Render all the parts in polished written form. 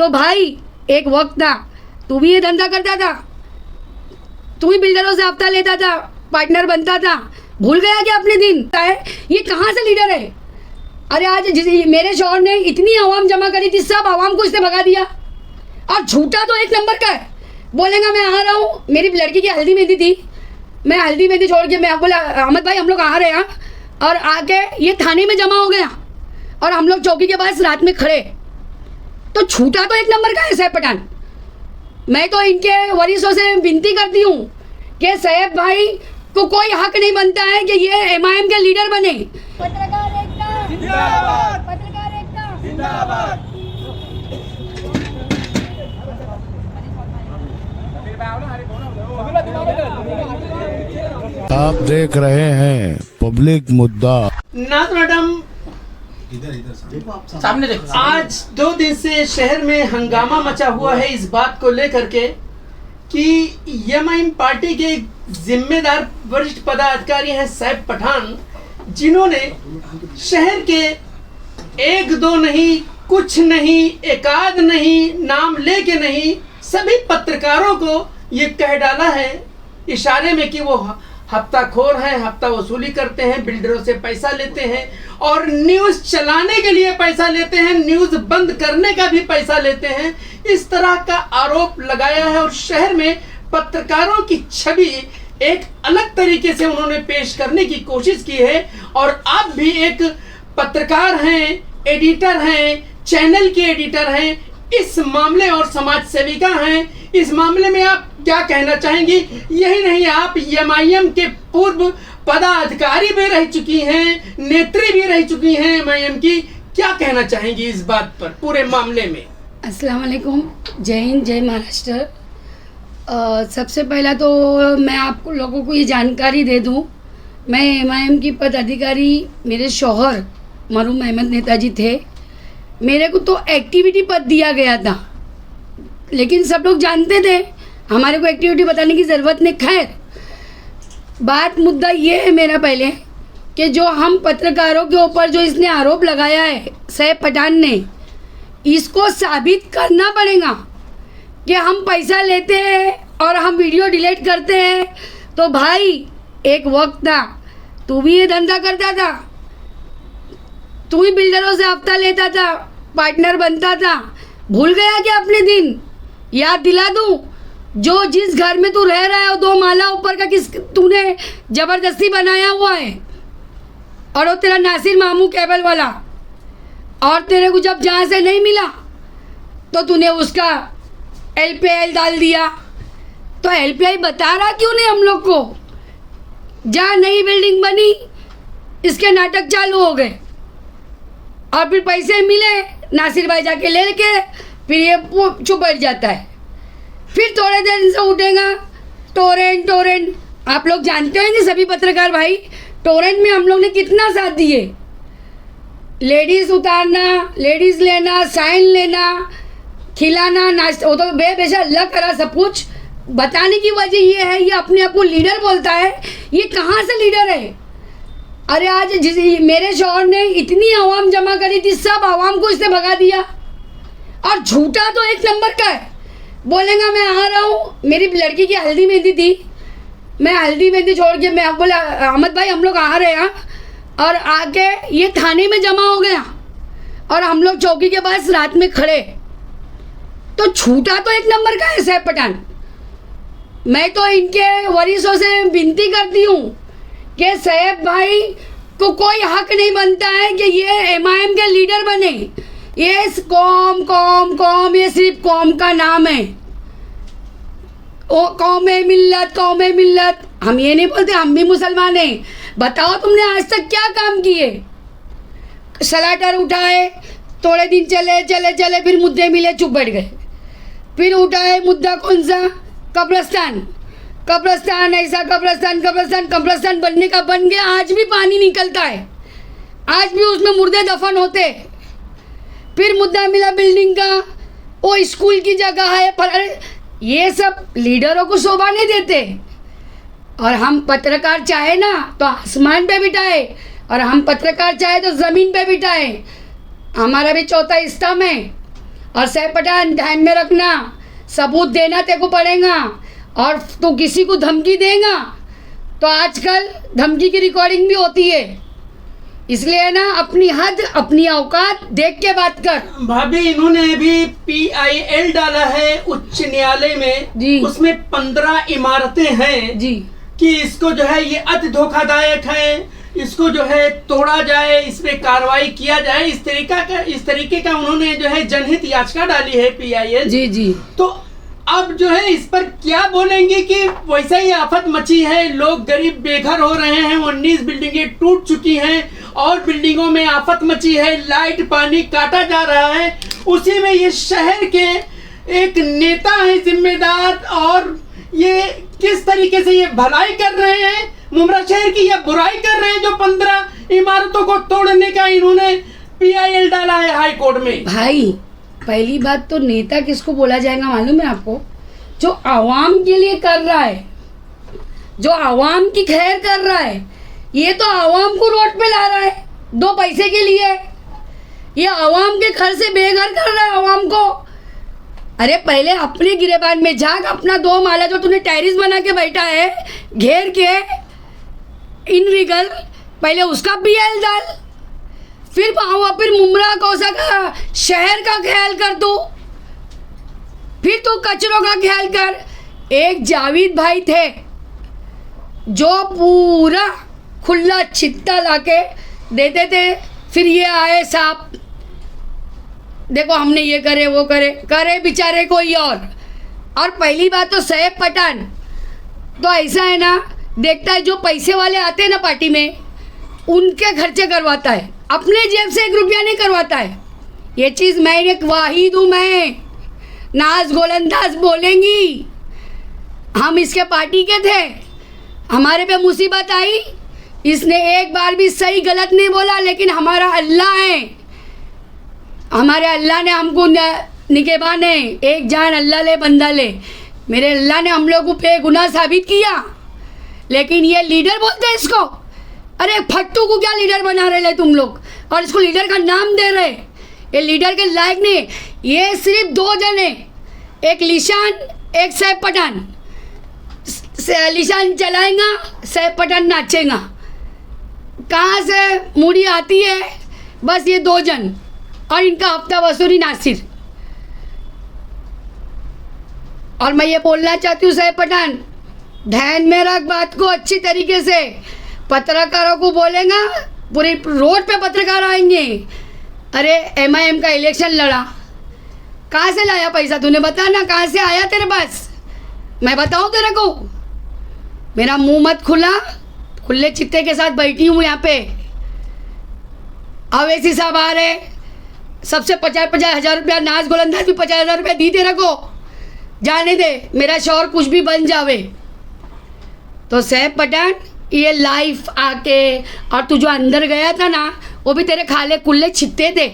तो भाई एक वक्त था, तू भी ये धंधा करता था, तू भी बिल्डरों से हफ्ता लेता था, पार्टनर बनता था, भूल गया क्या अपने दिन है? ये कहाँ से लीडर है? अरे आज मेरे शौहर ने इतनी आवाम जमा करी थी, सब आवाम को इसने भगा दिया। और झूठा तो एक नंबर का है, बोलेगा मैं आ रहा हूँ। मेरी लड़की की हल्दी मेहंदी थी, मैं हल्दी मेहंदी छोड़ के मैं बोला अहमद भाई हम लोग आ रहे हैं, और आके ये थाने में जमा हो गया और हम लोग चौकी के पास रात में खड़े। तो झूठा तो एक नंबर का है सैफ पठान। मैं तो इनके वरिष्ठों से विनती करती हूँ कि सैफ भाई को कोई हक नहीं बनता है कि ये एमआईएम के लीडर बने। पत्रकार एकता जिंदाबाद, पत्रकार एकता जिंदाबाद। आप देख रहे हैं पब्लिक मुद्दा। नाथ मैडम, सामने देखो। आज 2 दिन से शहर में हंगामा मचा हुआ है इस बात को लेकर के कि एमआईएम पार्टी के जिम्मेदार वरिष्ठ पदाधिकारी हैं सैफ पठान, जिन्होंने शहर के 1-2 नहीं, कुछ नहीं, एकाध नहीं, नाम लेके नहीं, सभी पत्रकारों को ये कह डाला है इशारे में कि वो हफ्ताखोर हैं, हफ्ता वसूली करते हैं, बिल्डरों से पैसा लेते हैं और न्यूज़ चलाने के लिए पैसा लेते हैं, न्यूज़ बंद करने का भी पैसा लेते हैं। इस तरह का आरोप लगाया है और शहर में पत्रकारों की छवि एक अलग तरीके से उन्होंने पेश करने की कोशिश की है। और आप भी एक पत्रकार हैं, एडिटर हैं, चैनल के एडिटर हैं, इस मामले और समाज सेविका हैं, इस मामले में आप क्या कहना चाहेंगी? यही नहीं, आप एमआईएम के पूर्व पदाधिकारी भी रह चुकी हैं, नेत्री भी रह चुकी हैं एमआईएम की, क्या कहना चाहेंगी इस बात पर, पूरे मामले में? अस्सलाम वालेकुम, जय हिंद, जय महाराष्ट्र। सबसे पहला तो मैं आप लोगों को ये जानकारी दे दूं, मैं एमआईएम की पदाधिकारी, मेरे शौहर मरहूम अहमद नेताजी थे, मेरे को तो एक्टिविटी पद दिया गया था, लेकिन सब लोग जानते थे, हमारे को एक्टिविटी बताने की ज़रूरत नहीं। खैर, बात मुद्दा ये है मेरा पहले कि जो हम पत्रकारों के ऊपर जो इसने आरोप लगाया है सैफ पठान ने, इसको साबित करना पड़ेगा कि हम पैसा लेते हैं और हम वीडियो डिलीट करते हैं। तो भाई एक वक्त था, तू भी ये धंधा करता था, तू ही बिल्डरों से हफ्ता लेता था, पार्टनर बनता था, भूल गया क्या अपने दिन? याद दिला दूं, जो जिस घर में तू रह रहा है 2 माला ऊपर का किस तूने ज़बरदस्ती बनाया हुआ है, और वो तेरा नासिर मामू केबल वाला, और तेरे को जब जहाँ से नहीं मिला तो तूने उसका LPI डाल दिया। तो LPI बता रहा क्यों नहीं हम लोग को? जहाँ नई बिल्डिंग बनी इसके नाटक चालू हो गए, और फिर पैसे मिले, नासिर भाई जाके ले के फिर ये चुप बैठ जाता है। फिर थोड़े देर से उठेगा टोरेंट। आप लोग जानते होंगे सभी पत्रकार भाई, टोरेंट में हम लोग ने कितना साथ दिए, लेडीज़ उतारना, लेडीज़ लेना, साइन लेना, खिलाना, नाश्ता, वो तो बेशक अल्लाह करा सब कुछ। बताने की वजह ये है, ये अपने आप को लीडर बोलता है, ये कहाँ से लीडर है? अरे आज मेरे शौहर ने इतनी आवाम जमा करी थी, सब आवाम को इसने भगा दिया। और झूठा तो एक नंबर का है, बोलेगा मैं आ रहा हूँ। मेरी लड़की की हल्दी मेहंदी थी, मैं हल्दी मेहंदी छोड़ के मैं बोला अहमद भाई हम लोग आ रहे हैं, और आके ये थाने में जमा हो गया और हम लोग चौकी के पास रात में खड़े। तो झूठा तो एक नंबर का है सैफ पठान। मैं तो इनके वरिष्ठों से विनती करती हूँ कि सैफ भाई को कोई हक नहीं बनता है कि ये एमआईएम के लीडर बने। ये कौम ये सिर्फ कौम का नाम है, कौम मिल्लत। हम ये नहीं बोलते हम भी मुसलमान हैं। बताओ तुमने आज तक क्या काम किए? सलाटर उठाए, थोड़े दिन चले, फिर मुद्दे मिले, चुप बैठ गए। फिर उठाए मुद्दा कौन सा? कब्रस्तान, ऐसा कब्रस्तान बनने का बन गया। आज भी पानी निकलता है, आज भी उसमें मुर्दे दफन होते। फिर मुद्दा मिला बिल्डिंग का, वो स्कूल की जगह है, पर ये सब लीडरों को शोभा नहीं देते। और हम पत्रकार चाहे ना तो आसमान पे बिठाए, और हम पत्रकार चाहे तो ज़मीन पे बिठाए। हमारा भी चौथा स्तंभ है, और सैफ पठान ध्यान में रखना, सबूत देना तेरे को पड़ेगा। और तू किसी को धमकी देगा तो आजकल धमकी की रिकॉर्डिंग भी होती है, इसलिए ना अपनी हद अपनी औकात देख के बात कर। भाभी इन्होंने भी PIL डाला है उच्च न्यायालय में जी। उसमें 15 इमारतें हैं जी कि इसको जो है ये अति धोखादायक है, इसको जो है तोड़ा जाए, इस पे कार्रवाई किया जाए, इस तरीके का उन्होंने जो है जनहित याचिका डाली है PIL। जी जी। तो अब जो है इस पर क्या बोलेंगे कि वैसा ही आफत मची है, लोग गरीब बेघर हो रहे हैं, 19 बिल्डिंगें टूट चुकी हैं और बिल्डिंगों में आफत मची है, लाइट पानी काटा जा रहा है, उसी में ये शहर के एक नेता है जिम्मेदार, और ये किस तरीके से ये भलाई कर रहे हैं मुमरा शहर की या बुराई कर रहे हैं जो 15 इमारतों को तोड़ने का इन्होंने PIL डाला है हाई कोर्ट में। भाई पहली बात तो नेता किसको बोला जाएगा मालूम है आपको? जो आवाम के लिए कर रहा है, जो आवाम की खैर कर रहा है। ये तो आवाम को रोड पे ला रहा है 2 पैसे के लिए, ये आवाम के घर से बेघर कर रहा है आवाम को। अरे पहले अपने गिरेबान में जाग, अपना 2 माला जो तूने टेरिस बना के बैठा है घेर के इनलीगल, पहले उसका PIL डाल, फिर मुमरा कौसा का शहर का ख्याल कर तू, फिर तू कचरों का ख्याल कर। एक जावेद भाई थे जो पूरा खुला छित्ता लाके देते थे, फिर ये आए साहब देखो हमने ये करे वो करे बेचारे कोई और पहली बात तो सैफ पठान तो ऐसा है ना, देखता है जो पैसे वाले आते हैं ना पार्टी में उनके खर्चे करवाता है, अपने जेब से 1 रुपया नहीं करवाता है। ये चीज़ मैं एक वाहिद हूँ, मैं नाज गोलंदाज बोलेंगी, हम इसके पार्टी के थे, हमारे पे मुसीबत आई, इसने एक बार भी सही गलत नहीं बोला, लेकिन हमारा अल्लाह है, हमारे अल्लाह ने हमको निगहबान है, एक जान अल्लाह ले बंदा ले, मेरे अल्लाह ने हम लोगों को बेगुनाह साबित किया। लेकिन ये लीडर बोलते हैं इसको, अरे फट्टू को क्या लीडर बना रहे ले तुम लोग, और इसको लीडर का नाम दे रहे, ये लीडर के लायक नहीं। ये सिर्फ 2 जन है, एक लिशान एक सैफ पठान। लिशान चलाएगा, सैफ पठान नाचेगा, कहाँ से मूड़ी आती है, बस ये 2 जन, और इनका हफ्ता वसूली नासिर। और मैं ये बोलना चाहती हूँ सैफ पठान, ध्यान में रख बात को अच्छी तरीके से, पत्रकारों को बोलेगा पूरे रोड पे पत्रकार आएंगे। अरे MIM का इलेक्शन लड़ा, कहाँ से लाया पैसा तूने बता ना, कहाँ से आया तेरे पास, मैं बताऊँ तेरे को? मेरा मुंह मत खुले चित्ते के साथ बैठी हूँ यहाँ पे। अवैसी साहब आ रहे, सबसे 50-50 हज़ार रुपया, नाज गोलंदाज भी 50,000 रुपया दी तेरे को, जाने दे मेरा शौहर कुछ भी बन जावे। तो सैफ पठान ये लाइफ आके, और तू जो अंदर गया था ना वो भी तेरे खाले कुल्ले छित्ते थे,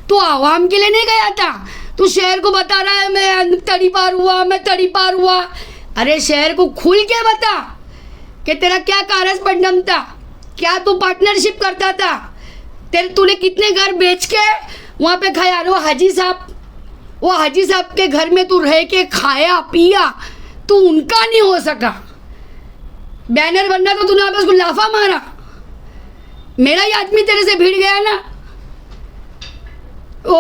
तू आवाम के लिए नहीं गया था, तू शहर को बता रहा है मैं तड़ी पार हुआ। अरे शहर को खुल के बता कि तेरा क्या कारज पंडम था, क्या तू पार्टनरशिप करता था, तूने कितने घर बेच के वहाँ पे खाया। वो हाजी साहब के घर में तू रह के खाया पिया, तू उनका नहीं हो सका। बैनर बनना तो तूने आपस को लाफा मारा, मेरा ही आदमी तेरे से भिड़ गया ना, वो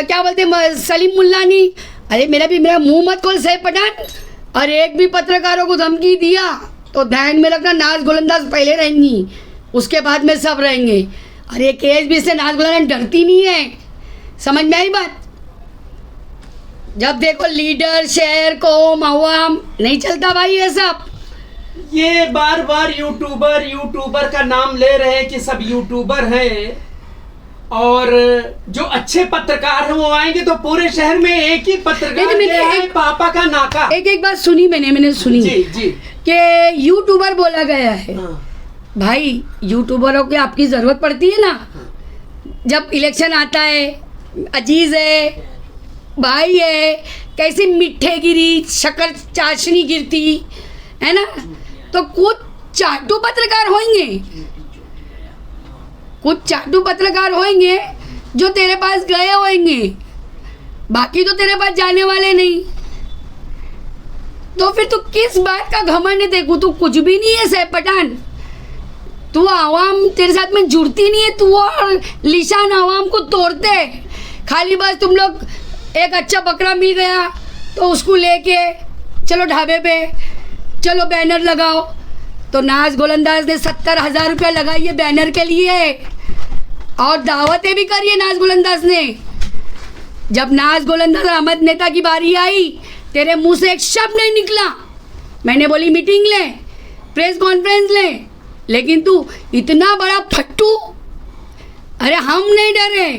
क्या बोलते सलीम मुल्लानी। अरे मेरा मुंह मत खोल सैफ पठान, और एक भी पत्रकारों को धमकी दिया तो ध्यान में रखना, नाज गोलंदाज पहले रहेंगी, उसके बाद में सब रहेंगे। अरे केस भी से नाज गोलंदाज डरती नहीं है, समझ में आई बात? जब देखो लीडर शहर को अवाम नहीं चलता भाई ये सब। ये बार बार यूट्यूबर का नाम ले रहे हैं कि सब यूट्यूबर हैं, और जो अच्छे पत्रकार हैं वो आएंगे तो पूरे शहर में एक ही पत्रकार है, पापा का नाका। एक बात सुनी मैंने सुनी जी कि यूट्यूबर बोला गया है। भाई यूट्यूबरों की आपकी ज़रूरत पड़ती है ना, जब इलेक्शन आता है, अजीज़ है भाई है, कैसी मिठे गिरी शक्कर चाशनी गिरती है ना, तो कुछ चाटू पत्रकार होंगे जो तेरे पास गए होंगे, बाकी तो तेरे पास जाने वाले नहीं, तो फिर तू किस बात का घमंड है? देखो तू कुछ भी नहीं है सैफ पठान, तू आवाम तेरे साथ में जुड़ती नहीं है, तू और लिशान आवाम को तोड़ते हैं। खाली बस तुम लोग एक अच्छा बकरा मिल गया तो उसको लेके चलो ढाबे पे, चलो बैनर लगाओ। तो नाज गोलंदाज ने 70,000 रुपया लगाई है बैनर के लिए, और दावतें भी करी है नाज गोलंदाज ने। जब नाज गोलंदाज अहमद नेता की बारी आई, तेरे मुंह से एक शब्द नहीं निकला। मैंने बोली मीटिंग ले, प्रेस कॉन्फ्रेंस ले, लेकिन तू इतना बड़ा फट्टू, अरे हम नहीं डरे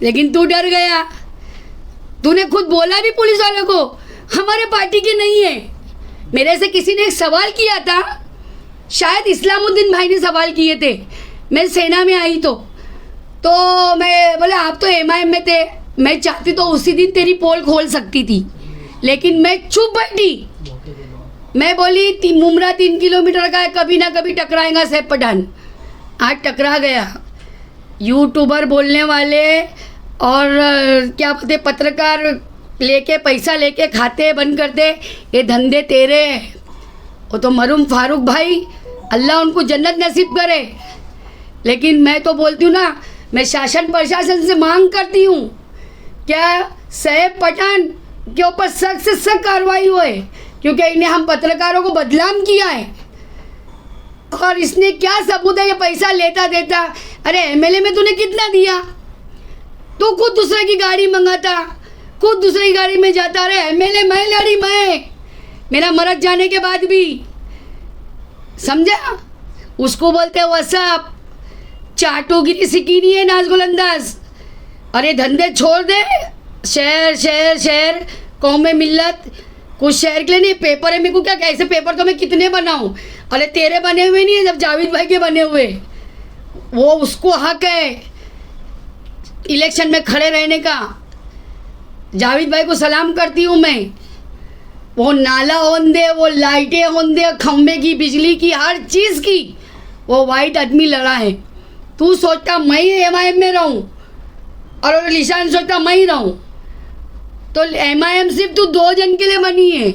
लेकिन तू डर गया। तूने खुद बोला भी पुलिस वालों को हमारे पार्टी के नहीं है। मेरे से किसी ने एक सवाल किया था, शायद इस्लामुद्दीन भाई ने सवाल किए थे, मैं सेना में आई तो मैं बोले आप तो MIM में थे, मैं चाहती तो उसी दिन तेरी पोल खोल सकती थी, लेकिन मैं चुप बैठी। मैं बोली मुमरा 3 किलोमीटर का है, कभी ना कभी टकराएगा सैफ पठान। आज टकरा गया। यूट्यूबर बोलने वाले और क्या बोलते पत्रकार लेके पैसा लेके खाते बंद करते, ये धंधे तेरे हैं। वो तो मरूम फारूक भाई, अल्लाह उनको जन्नत नसीब करे। लेकिन मैं तो बोलती हूँ ना, मैं शासन प्रशासन से मांग करती हूँ, क्या सैफ पठान के ऊपर सख्त से सख्त कार्रवाई हुए, क्योंकि इन्हें हम पत्रकारों को बदनाम किया है। और इसने क्या सबूत है ये पैसा लेता देता? अरे MLA में तूने कितना दिया? तू खुद दूसरे की गाड़ी मंगाता, खुद दूसरी गाड़ी में जाता। अरे MLA मैं लड़ी, मैं मेरा मरद जाने के बाद भी, समझा? उसको बोलते हो वसअप, चाटोगिरी सीखी नहीं है नाज गोलंदाज। अरे धंधे छोड़ दे, शहर शहर शहर कौम में मिल्लत, कुछ शहर के लिए नहीं। पेपर है मेरे को क्या, कैसे पेपर तो मैं कितने बनाऊं? अरे तेरे बने हुए नहीं है, जब जावेद भाई के बने हुए, वो उसको हक है इलेक्शन में खड़े रहने का। जावेद भाई को सलाम करती हूँ मैं। वो नाला होन दे, वो लाइटें होन दे, खंबे की, बिजली की, हर चीज़ की वो वाइट आदमी लड़ा है। तू सोचता मैं MIM में रहूं और लिशान सोचता मैं ही रहूं, तो MIM सिर्फ तू 2 जन के लिए बनी है।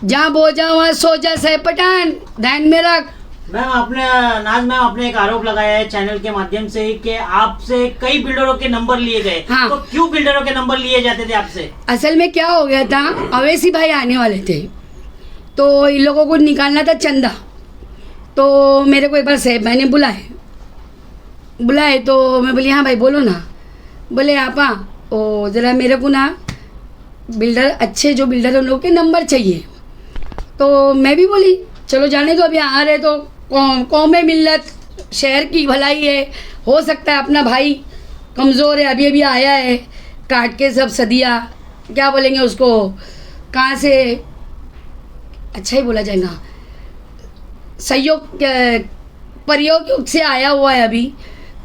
जहाँ बो जा वहाँ सो जा सैफ पठान, ध्यान में रख। मैम आपने एक आरोप लगाया है चैनल के माध्यम से कि आपसे कई बिल्डरों के नंबर लिए गए। हाँ। तो क्यों बिल्डरों के नंबर लिए जाते थे आपसे? असल में क्या हो गया था, अवैसी भाई आने वाले थे, तो इन लोगों को निकालना था चंदा। तो मेरे को एक बार सैफ भाई ने बुलाए तो मैं बोली हाँ भाई बोलो ना। बोले आपा ओ ज़रा मेरे को ना बिल्डर, अच्छे जो बिल्डर उन लोगों के नंबर चाहिए। तो मैं भी बोली चलो जाने दो, अभी आ रहे तो कौम में मिल्लत, शहर की भलाई है, हो सकता है अपना भाई कमज़ोर है, अभी अभी आया है, काट के सब सदिया क्या बोलेंगे उसको, कहाँ से अच्छा ही बोला जाएगा, सहयोग प्रयोग से आया हुआ है अभी।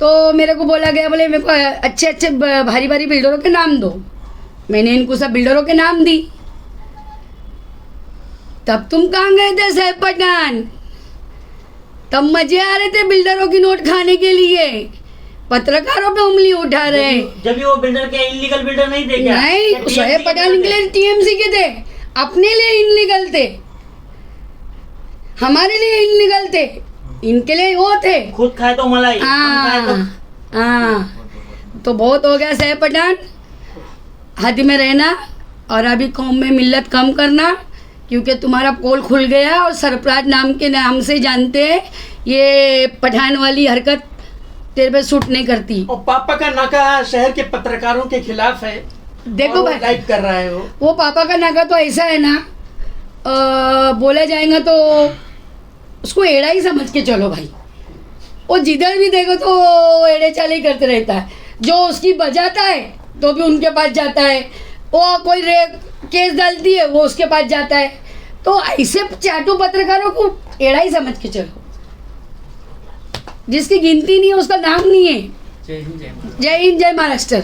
तो मेरे को बोला गया, बोले मेरे को अच्छे अच्छे भारी भारी बिल्डरों के नाम दो। मैंने इनको सब बिल्डरों के नाम दी। तब तुम कहाँ गए थे सैफ पठान? तब मजे आ रहे थे बिल्डरों की नोट खाने के लिए, पत्रकारों पे उंगली उठा रहे। जब भी वो बिल्डर के इलीगल बिल्डर नहीं थे क्या? नहीं, सैफ पठान के लिए TMC के थे, अपने लिए इनलीगल थे, हमारे लिए इनलीगल थे, इनके लिए वो थे खुद खाए तो मलाई, हम खाए तो हाँ। तो बहुत हो गया सैफ पठान, हद में रहना और अभी कौम में मिल्लत कम करना, क्योंकि तुम्हारा पोल खुल गया और सरफराज नाम के नाम से जानते हैं, ये पठान वाली हरकत तेरे पे सूट नहीं करती। और पापा का नाका शहर के पत्रकारों के खिलाफ है। देखो भाई, लाइव कर रहा है वो पापा का नाका तो ऐसा है ना, बोला जाएगा तो उसको एड़ा ही समझ के चलो भाई। वो जिधर भी देखो तो एड़े चाले ही करते रहता है, जो उसकी बजाता है तो भी उनके पास जाता है, वो कोई केस डालती है वो उसके पास जाता है। तो ऐसे चाटू पत्रकारों को एड़ा ही समझ के चलो, जिसकी गिनती नहीं है उसका नाम नहीं है। जय हिंद जय महाराष्ट्र।